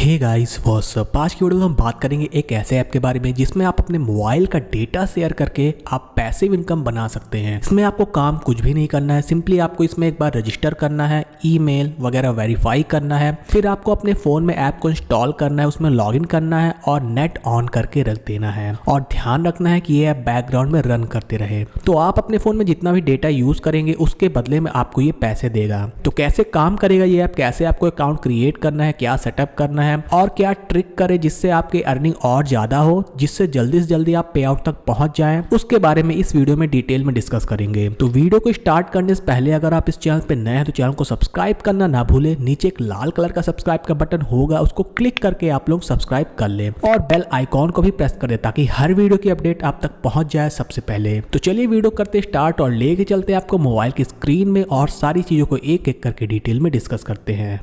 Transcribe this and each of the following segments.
Hey guys what's up. आज की video में हम बात करेंगे एक ऐसे ऐप के बारे में जिसमें आप अपने मोबाइल का डेटा शेयर करके आप पैसिव इनकम बना सकते हैं। इसमें आपको काम कुछ भी नहीं करना है, सिंपली आपको इसमें एक बार रजिस्टर करना है, ईमेल वगैरह वेरीफाई करना है, फिर आपको अपने फोन में ऐप को इंस्टॉल करना है, उसमें लॉगिन करना है और नेट ऑन करके रख देना है और ध्यान रखना है कि ये ऐप बैकग्राउंड में रन करते रहे। तो आप अपने फोन में जितना भी डेटा यूज करेंगे उसके बदले में आपको ये पैसे देगा। तो कैसे काम करेगा ये ऐप, कैसे आपको अकाउंट क्रिएट करना है, क्या सेटअप करना है और क्या ट्रिक करे जिससे आपकी अर्निंग और ज्यादा हो, जिससे जल्दी से जल्दी आप पे आउट तक पहुंच जाएं, उसके बारे में इस वीडियो में डिटेल में डिस्कस करेंगे। तो वीडियो को स्टार्ट करने से पहले अगर आप इस चैनल पे नए हैं तो चैनल को सब्सक्राइब करना ना भूलें। नीचे एक लाल कलर का सब्सक्राइब का बटन होगा, उसको क्लिक करके आप लोग सब्सक्राइब कर लें और बेल आइकॉन को भी प्रेस कर दें ताकि हर वीडियो की अपडेट आप तक पहुंच जाए सबसे पहले। तो चलिए वीडियो करते स्टार्ट और लेके चलते हैं आपको मोबाइल की स्क्रीन में और सारी चीजों को एक एक करके डिटेल में डिस्कस करते हैं।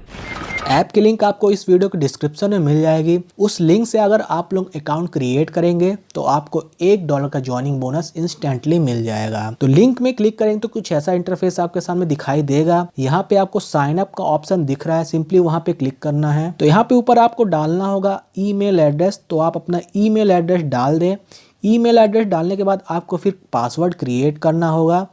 ऐप की लिंक आपको इस वीडियो के डिस्क्रिप्शन में मिल जाएगी। उस लिंक से अगर आप लोग अकाउंट क्रिएट करेंगे तो आपको $1 का ज्वाइनिंग बोनस इंस्टेंटली मिल जाएगा। तो लिंक में क्लिक करेंगे तो कुछ ऐसा इंटरफेस आपके सामने दिखाई देगा। यहाँ पे आपको साइन अप का ऑप्शन दिख रहा है, सिंपली वहाँ पे क्लिक करना है। तो यहाँ पे ऊपर आपको डालना होगा ईमेल एड्रेस, तो आप अपना ईमेल एड्रेस डाल दें। ईमेल एड्रेस डालने के बाद आपको फिर पासवर्ड क्रिएट करना होगा।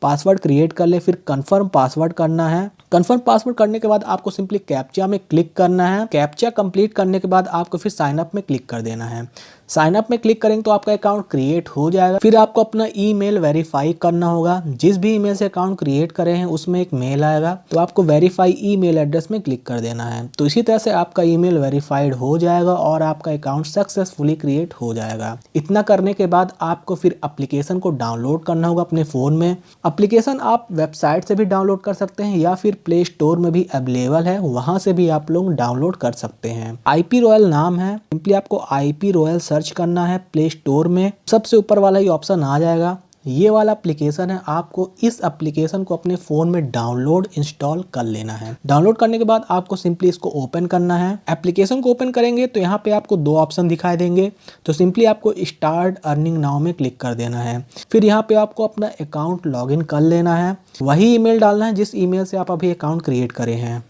पासवर्ड क्रिएट कर ले, फिर कंफर्म पासवर्ड करना है। कंफर्म पासवर्ड करने के बाद आपको सिंपली कैप्चा में क्लिक करना है। कैप्चा कंप्लीट करने के बाद आपको फिर साइन अप में क्लिक कर देना है। साइन अप में क्लिक करेंगे तो आपका अकाउंट क्रिएट हो जाएगा। फिर आपको अपना ईमेल वेरीफाई करना होगा। जिस भी ईमेल से अकाउंट क्रिएट करे हैं उसमें एक मेल आएगा, तो आपको वेरीफाई ईमेल एड्रेस में क्लिक कर देना है। तो इसी तरह से आपका ईमेल वेरीफाइड हो जाएगा और आपका अकाउंट सक्सेसफुली क्रिएट हो जाएगा। इतना करने के बाद आपको फिर एप्लीकेशन को डाउनलोड करना होगा अपने फोन में। एप्लीकेशन आप वेबसाइट से भी डाउनलोड कर सकते हैं या फिर प्ले स्टोर में भी अवेलेबल है, वहां से भी आप लोग डाउनलोड कर सकते हैं। आईपी रॉयल नाम है, सिंपली आपको आईपी रॉयल सर्च करना है प्ले स्टोर में। सबसे ऊपर वाला ही ऑप्शन आ जाएगा, ये वाला एप्लीकेशन है। आपको इस एप्लीकेशन को अपने फोन में डाउनलोड इंस्टॉल कर लेना है। डाउनलोड करने के बाद आपको सिंपली इसको ओपन करना है। एप्लीकेशन को ओपन करेंगे तो यहाँ पे आपको दो ऑप्शन दिखाई देंगे, तो सिंपली आपको स्टार्ट अर्निंग नाउ में क्लिक कर देना है। फिर यहाँ पे आपको अपना अकाउंट लॉगिन कर लेना है। वही ईमेल डालना है जिस ईमेल से आप अभी अकाउंट क्रिएट करे हैं।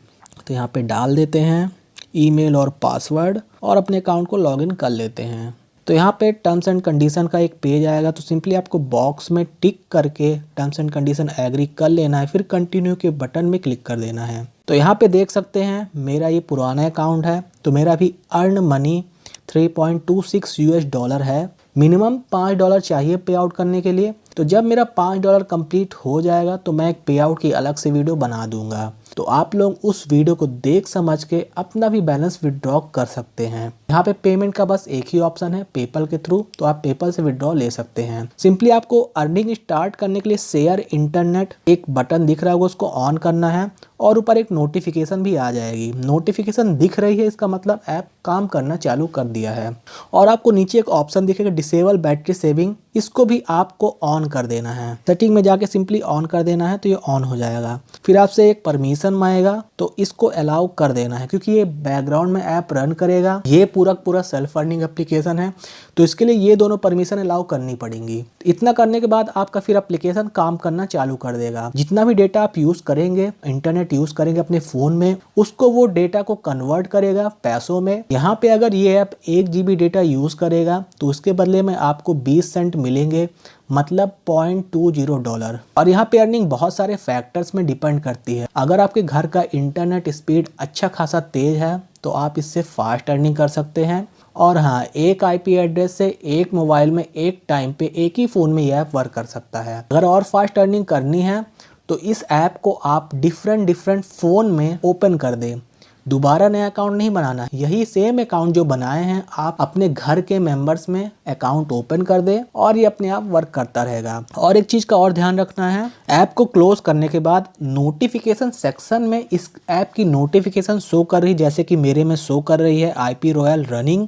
तो यहाँ पे डाल देते हैं ईमेल और पासवर्ड और अपने अकाउंट को लॉगिन कर लेते हैं। तो यहाँ पे टर्म्स एंड कंडीशन का एक पेज आएगा, तो सिंपली आपको बॉक्स में टिक करके टर्म्स एंड कंडीशन एग्री कर लेना है, फिर कंटिन्यू के बटन में क्लिक कर देना है। तो यहाँ पे देख सकते हैं मेरा ये पुराना अकाउंट है, तो मेरा भी अर्न मनी $3.26 है। मिनिमम $5 चाहिए पे आउट करने के लिए। तो जब मेरा $5 कंप्लीट हो जाएगा तो मैं एक पे आउट की अलग से वीडियो बना दूंगा, तो आप लोग उस वीडियो को देख समझ के अपना भी बैलेंस विड्रॉ कर सकते हैं। यहाँ पे पेमेंट का बस एक ही ऑप्शन है, पेपल के थ्रू, तो आप पेपल से विड्रॉ ले सकते हैं। सिंपली आपको अर्निंग स्टार्ट करने के लिए शेयर इंटरनेट एक बटन दिख रहा होगा, उसको ऑन करना है और ऊपर एक नोटिफिकेशन भी आ जाएगी। नोटिफिकेशन दिख रही है, इसका मतलब ऐप काम करना चालू कर दिया है। और आपको नीचे एक ऑप्शन दिखेगा डिसेबल बैटरी सेविंग, इसको भी आपको ऑन कर देना है। सेटिंग में जाके सिंपली ऑन कर देना है तो ये ऑन हो जाएगा। फिर आपसे एक परमिशन मांगेगा, तो इसको अलाउ कर देना है क्योंकि ये बैकग्राउंड में ऐप रन करेगा। ये पूरा सेल्फ अर्निंग एप्लीकेशन है, तो इसके लिए ये दोनों परमिशन अलाउ करनी पड़ेंगी। इतना करने के बाद आपका फिर एप्लीकेशन काम करना चालू कर देगा। जितना भी डेटा आप यूज करेंगे, इंटरनेट यूज करेंगे अपने फोन में, उसको वो डेटा को कन्वर्ट करेगा पैसों में। यहाँ पे अगर ये ऐप 1 GB डेटा यूज करेगा तो उसके बदले में आपको 20 सेंट मिलेंगे, मतलब $0.20। और यहाँ पे अर्निंग बहुत सारे फैक्टर्स में डिपेंड करती है। अगर आपके घर का इंटरनेट स्पीड अच्छा खासा तेज है तो आप इससे फास्ट अर्निंग कर सकते हैं। और हाँ, एक आईपी एड्रेस से एक मोबाइल में एक टाइम पे एक ही फ़ोन में यह ऐप वर्क कर सकता है। अगर और फास्ट अर्निंग करनी है तो इस ऐप को आप डिफरेंट फ़ोन में ओपन कर दें। दोबारा नया अकाउंट नहीं बनाना, यही सेम अकाउंट जो बनाए हैं आप अपने घर के मेंबर्स में अकाउंट ओपन कर दें और ये अपने आप वर्क करता रहेगा। और एक चीज का और ध्यान रखना है, ऐप को क्लोज करने के बाद नोटिफिकेशन सेक्शन में इस ऐप की नोटिफिकेशन शो कर रही, जैसे कि मेरे में शो कर रही है आईपी रॉयल रनिंग,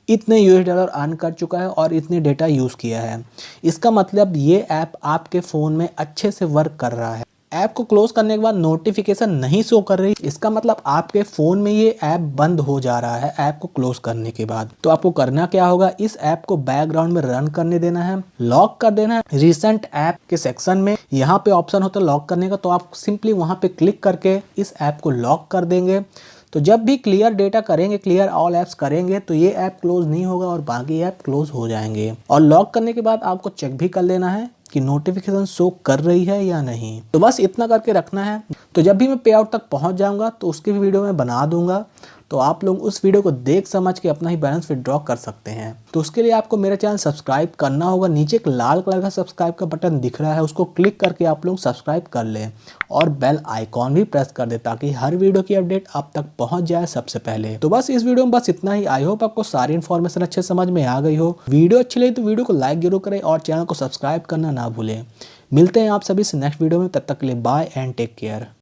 इतने $US अर्न कर चुका है और इतने डेटा यूज किया है। इसका मतलब ये ऐप आपके फोन में अच्छे से वर्क कर रहा है। ऐप को क्लोज करने के बाद नोटिफिकेशन नहीं शो कर रही, इसका मतलब आपके फोन में ये ऐप बंद हो जा रहा है ऐप को क्लोज करने के बाद। तो आपको करना क्या होगा, इस ऐप को बैकग्राउंड में रन करने देना है, लॉक कर देना है। रिसेंट ऐप के सेक्शन में यहाँ पे ऑप्शन होता है लॉक करने का, तो आप सिंपली वहां पे क्लिक करके इस ऐप को लॉक कर देंगे। तो जब भी क्लियर डेटा करेंगे, क्लियर ऑल ऐप्स करेंगे, तो ये ऐप क्लोज नहीं होगा और बाकी ऐप क्लोज हो जाएंगे। और लॉक करने के बाद आपको चेक भी कर लेना है कि नोटिफिकेशन शो कर रही है या नहीं। तो बस इतना करके रखना है। तो जब भी मैं पे आउट तक पहुंच जाऊंगा तो उसकी भी वीडियो मैं बना दूंगा, तो आप लोग उस वीडियो को देख समझ के अपना ही बैलेंस विड्रॉ कर सकते हैं। तो उसके लिए आपको मेरा चैनल सब्सक्राइब करना होगा। नीचे एक लाल कलर का सब्सक्राइब का बटन दिख रहा है, उसको क्लिक करके आप लोग सब्सक्राइब कर लें और बेल आइकॉन भी प्रेस कर दे ताकि हर वीडियो की अपडेट आप तक पहुंच जाए सबसे पहले। तो बस इस वीडियो में बस इतना ही। आई होप आपको सारी इन्फॉर्मेशन अच्छे समझ में आ गई हो। वीडियो अच्छी लगी तो वीडियो को लाइक जरूर करें और चैनल को सब्सक्राइब करना ना भूलें। मिलते हैं आप सभी से नेक्स्ट वीडियो में, तब तक के लिए बाय एंड टेक केयर।